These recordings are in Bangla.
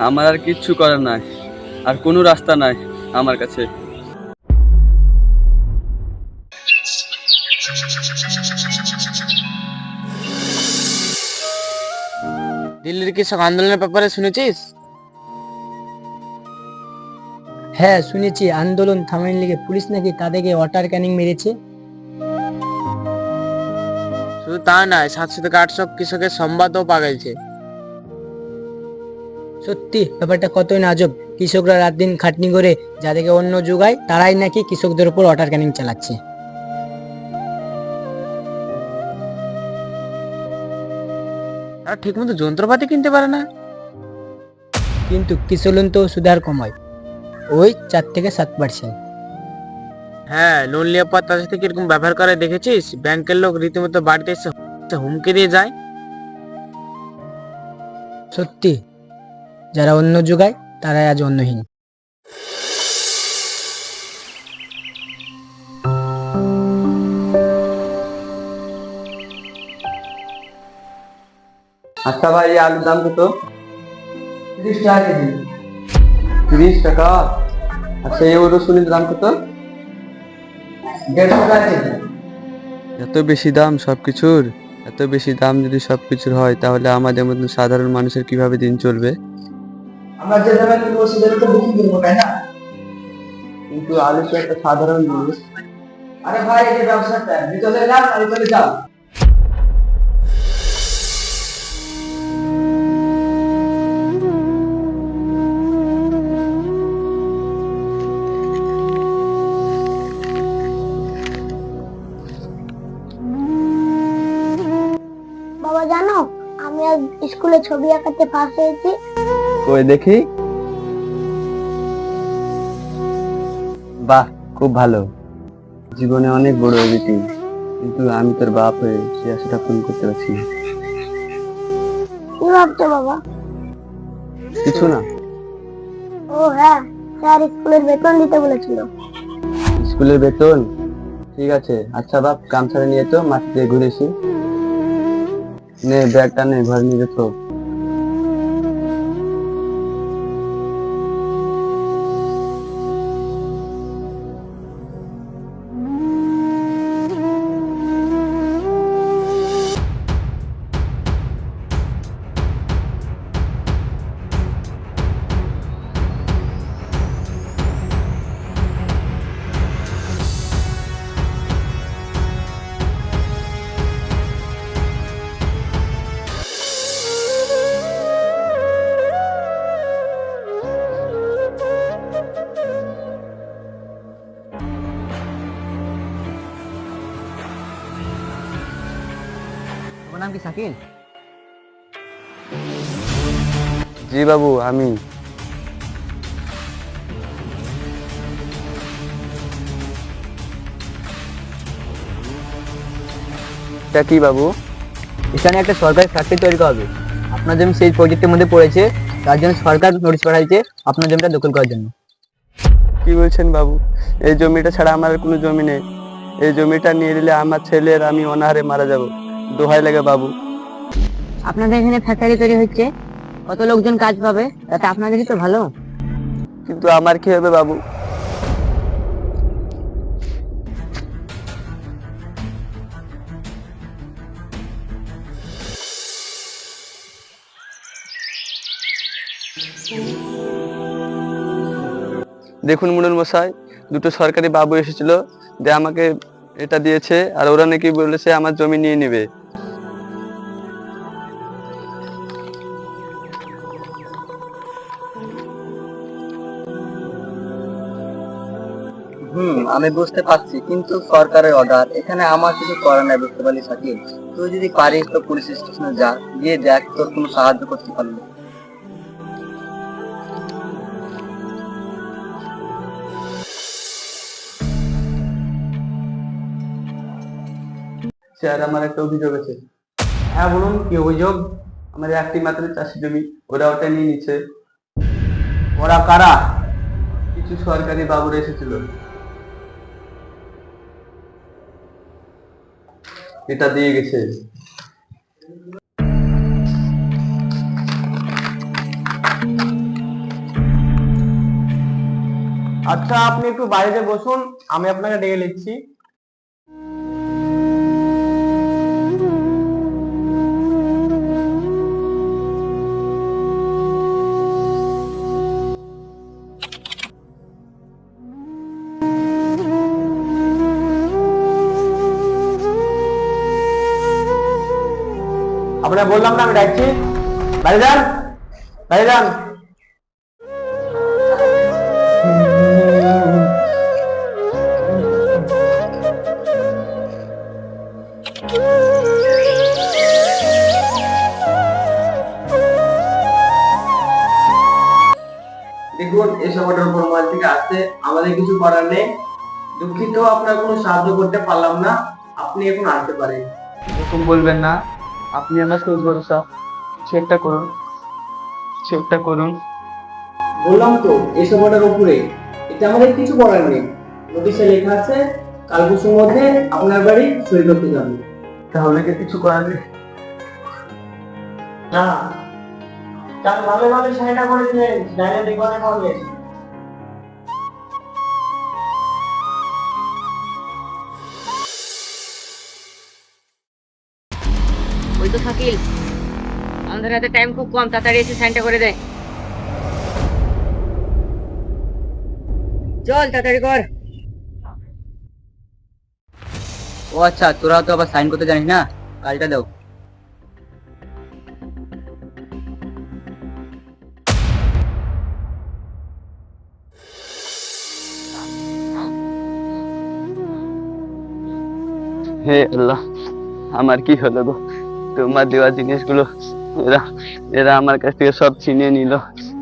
আমার আর কিচ্ছু করার নাই, আর কোনো রাস্তা নাই আমার কাছে। দিল্লির কৃষক আন্দোলনের ব্যাপারে শুনেছিস? হ্যাঁ শুনেছি, আন্দোলন থামানোর লেগে পুলিশ নাকি তাদেরকে ওয়াটার ক্যানিং মেরেছে। শুধু তা নয়, 700 থেকে 800 কৃষকের সংবাদও পাওয়া গেছে। সত্যি ব্যাপারটা কতই না আজব। কৃষকরা রাত দিন খাটনি করে যাদেরকে অন্য যোগায় তারাই নাকি কৃষকদের উপর ওয়াটার ক্যানিং চালাচ্ছে। তারা ঠিক মতো যন্ত্রপাতি কিনতে পারে না। কিন্তু কৃষক লোন তো সুদের কমায়, ওই 4 থেকে 7%। হ্যাঁ, লোন নেওয়ার পর তার সাথে কিরকম ব্যবহার করে দেখেছিস? ব্যাংকের লোক রীতিমতো বাড়িতে এসে হুমকি দিয়ে যায়। সত্যি, যারা অন্য যোগায় তারাই আজ অন্যহীন। আচ্ছা ভাই, এই আলুর দাম কত? 30 টাকা কেজি। 30 টাকা? আচ্ছা, এই রসুনের দাম কত? 150 টাকা কেজি। এত বেশি দাম সবকিছুর? এত বেশি দাম যদি সবকিছুর হয়, তাহলে আমাদের মতন সাধারণ মানুষের কিভাবে দিন চলবে? আমরা যে দামে কিনবো সে দামে তো বিক্রি করবো, তাই না? কিন্তু আলু তো একটা সাধারণ জিনিস। আরে ভাই, এই যে ব্যবসাটা ভিতরে যাও আর ভিতরে যাও। বাবা জানো, আমি আজ স্কুলে ছবি আঁকাতে ফার্স্ট হয়েছি। কই দেখি। বাহ, খুব ভালো। জীবনে অনেক বড় হয়েছি, কিন্তু আমি তোর বাপ হয়ে সে আশাটা পূরণ করতে পারছি না। কি ভাবছো বাবা? কিছু না। ও হ্যাঁ, স্যার স্কুলের বেতন দিতে বলেছিল। স্কুলের বেতন? ঠিক আছে। আচ্ছা বাপ, গামছাটা নিয়ে তো মাটিতে ঘুরে এসি। নে ব্যাগটা নে, ঘরে নিয়ে যেত। তোমার নাম কি শাকিল? জি বাবু, আমি। এটা কি বাবু? এখানে একটা সরকারি ফ্যাক্টরি তৈরি করা হবে। আপনার জমি সেই প্রজেক্টের মধ্যে পড়েছে, তার জন্য সরকার নোটিশ পাঠাইছে আপনার জমিটা দখল করার জন্য। কি বলছেন বাবু? এই জমিটা ছাড়া আমার আর কোনো জমি নেই। এই জমিটা নিয়ে নিলে আমার ছেলে আর আমি অনাহারে মারা যাব। দোহাই লাগে বাবু। আপনাদের এখানে ফ্যাক্টরি তৈরি হচ্ছে, কত লোকজন কাজ পাবে, তাতে আপনাদেরই তো ভালো। কিন্তু আমার কি হবে বাবু? দেখুন মুনুল মশাই, দুটো সরকারি বাবু এসেছিল, যে আমাকে এটা দিয়েছে, আর ওরা নাকি বলেছে আমার জমি নিয়ে নেবে। আমি বুঝতে পারছি, কিন্তু সরকারের অর্ডার, এখানে আমার কিছু করার নাই, বুঝতে পারলি শাকিল? তুই যদি পারিস তো পুলিশ স্টেশনে যা, গিয়ে দেখ তোর কোনো সাহায্য করতে পারলো। স্যার, আমার একটা অভিযোগ আছে। হ্যাঁ বলুন, কি অভিযোগ? আমার একটি মাত্র চাষি জমি, ওরা ওটা নিয়ে নিচ্ছে। ওরা কারা? কিছু সরকারি বাবুরা এসেছিল, এটা দিয়ে গেছে। আচ্ছা, আপনি একটু বাইরে বসুন, আমি আপনাকে ডেকে নিচ্ছি। আপনাকে বললাম না আমি ডাকছি, বাইরে যান, বাইরে যান। দেখুন, এসব অর্ডার মোবাইল থেকে আসতে আমাদের কিছু করার নেই। দুঃখিত, আপনার কোনো সাহায্য করতে পারলাম না। আপনি এখন আসতে পারেন। এরকম বলবেন না, আপনি আমার শেষ ভরসা, চেকটা করুন, চেকটা করুন। বললাম তো, এসব অর্ডার উপরে, এটা আমাদের কিছু করার নেই। নোটিশে লেখা আছে কাল পরশুর মধ্যে আপনার বাড়ি সই করতে যাবে। তাহলে কি কিছু করার নেই? না, কাল ভালো ভালো সাইনটা করেছিলেন, ডাইনে দেখবানে পারলেন। ওই তো শাকিল, আমাদের হাতে টাইম খুব কম, তাড়াতাড়ি এসে সাইনটা করে দে। চল তাড়াতাড়ি কর। ও আচ্ছা, তোরা তো আবার সাইন করতে জানিস না, কাজটা দাও। হে আল্লাহ, আমার কি হলো গো? তোমার দেওয়া জিনিসগুলো এরা এরা আমার কাছ থেকে সব ছিনিয়ে নিল।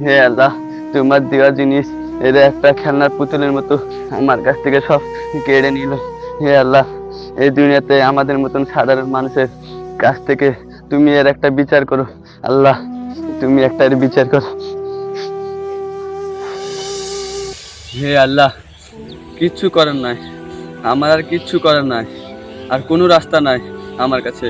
হে আল্লাহ, তোমার দেওয়া জিনিস এরা একটা খেলনার পুতুলের মতো আমার কাছ থেকে সব কেড়ে নিল। হে আল্লাহ, এই দুনিয়াতে আমাদের মতন সাধারণ মানুষের কাছ থেকে তুমি এর একটা বিচার করো। আল্লাহ, তুমি একটা এর বিচার করো। হে আল্লাহ, কিচ্ছু করার নাই, আমার আর কিচ্ছু করার নাই, আর কোনো রাস্তা নাই আমার কাছে।